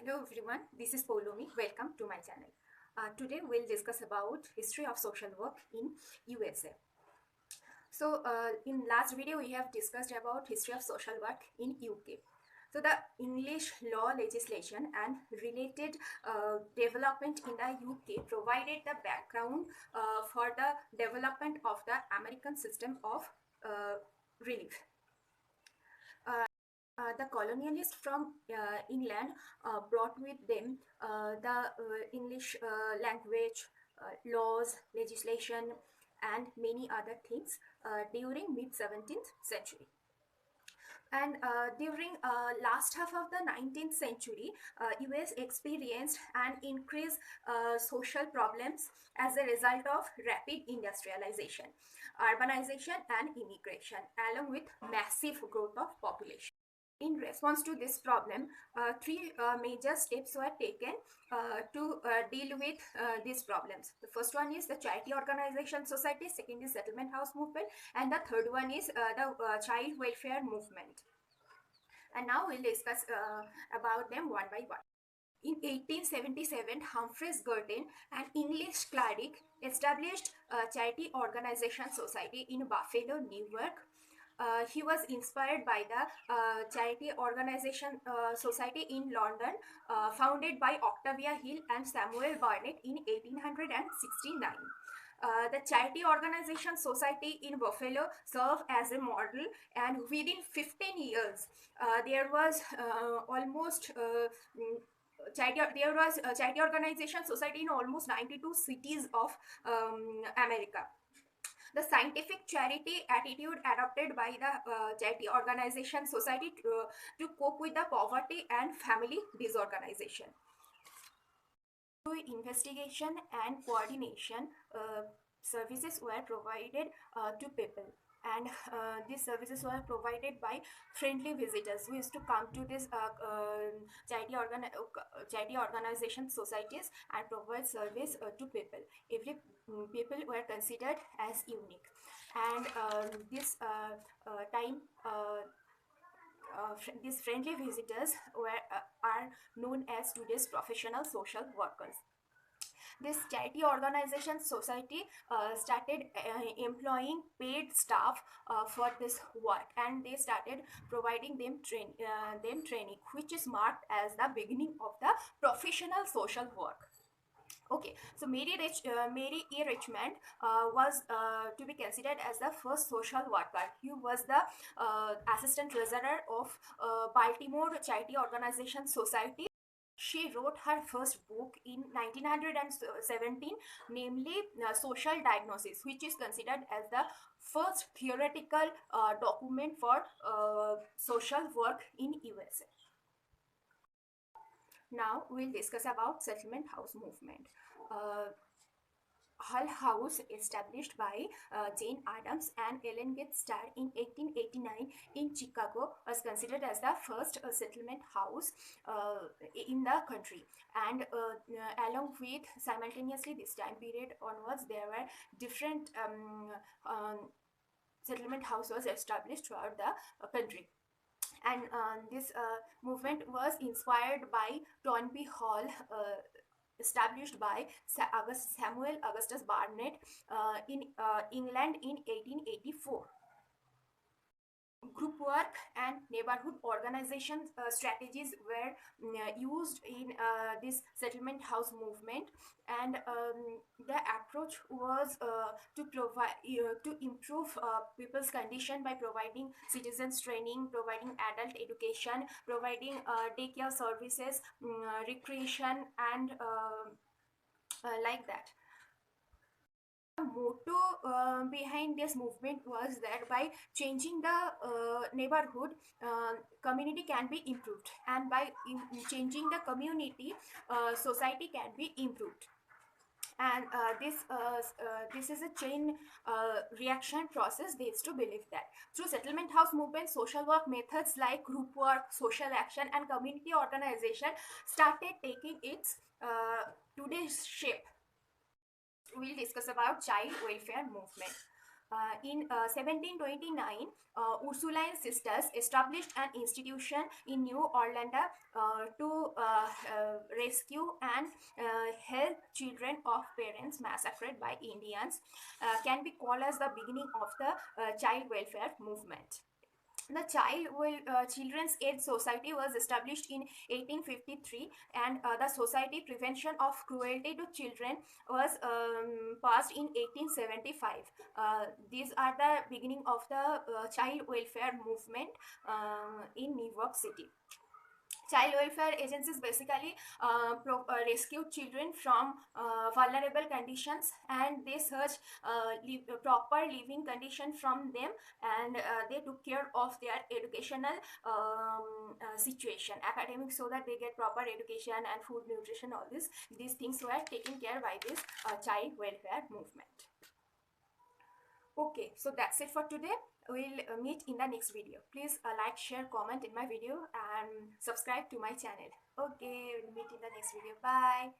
Hello everyone, this is Polomi. Welcome to my channel. Today we'll discuss about history of social work in USA. So in last video we have discussed about history of social work in UK. So the English law legislation and related development in the UK provided the background for the development of the American system of relief. The colonialists from England brought with them the English language, laws, legislation, and many other things during mid-17th century. And during last half of the 19th century, US experienced an increased social problems as a result of rapid industrialization, urbanization, and immigration, along with massive growth of population. In response to this problem, three major steps were taken to deal with these problems. The first one is the Charity Organization Society, second is Settlement House Movement, and the third one is the Child Welfare Movement. And now we'll discuss about them one by one. In 1877, Humphreys Girton, an English cleric, established a Charity Organization Society in Buffalo, New York. He was inspired by the Charity Organization Society in London, founded by Octavia Hill and Samuel Barnett in 1869. The Charity Organization Society in Buffalo served as a model, and within 15 years, there was a Charity Organization Society in almost 92 cities of America. The scientific charity attitude adopted by the Charity Organization Society to cope with the poverty and family disorganization. Through investigation and coordination, services were provided to people. And these services were provided by friendly visitors who used to come to this charity organization societies and provide service to people. Every people were considered as unique, and these friendly visitors are known as today's professional social workers. This Charity Organization Society started employing paid staff for this work, and they started providing them training, which is marked as the beginning of the professional social work. Okay, so Mary E. Richmond was to be considered as the first social worker. He was the assistant treasurer of Baltimore Charity Organization Society. She wrote her first book in 1917, namely Social Diagnosis, which is considered as the first theoretical document for social work in USA. Now we'll discuss about Settlement House Movement. Hull House, established by Jane Addams and Ellen G. Starr in 1889 in Chicago, was considered as the first settlement house in the country. And along with simultaneously this time period onwards, there were different settlement houses established throughout the country. And this movement was inspired by Toynbee Hall, established by Samuel Augustus Barnett in England in 1884. Group work and neighborhood organization strategies were used in this settlement house movement, and the approach was to provide to improve people's condition by providing citizens training, providing adult education, providing daycare services, recreation, and like that. The motto behind this movement was that by changing the neighborhood, community can be improved, and by changing the community, society can be improved. And this is a chain reaction process. They used to believe that through settlement house movement, social work methods like group work, social action, and community organization started taking its today's shape. We'll discuss about child welfare movement. In 1729, Ursuline sisters established an institution in New Orleans to rescue and help children of parents massacred by Indians can be called as the beginning of the child welfare movement. The Children's Aid Society was established in 1853, and the Society Prevention of Cruelty to Children was passed in 1875. These are the beginning of the child welfare movement in New York City. Child welfare agencies basically rescue children from vulnerable conditions, and they search proper living condition from them, and they took care of their educational situation, academic, so that they get proper education and food, nutrition, all these things were taken care by this child welfare movement. Okay, so that's it for today. We'll meet in the next video. Please like, share, comment in my video, and subscribe to my channel. Okay, we'll meet in the next video. Bye.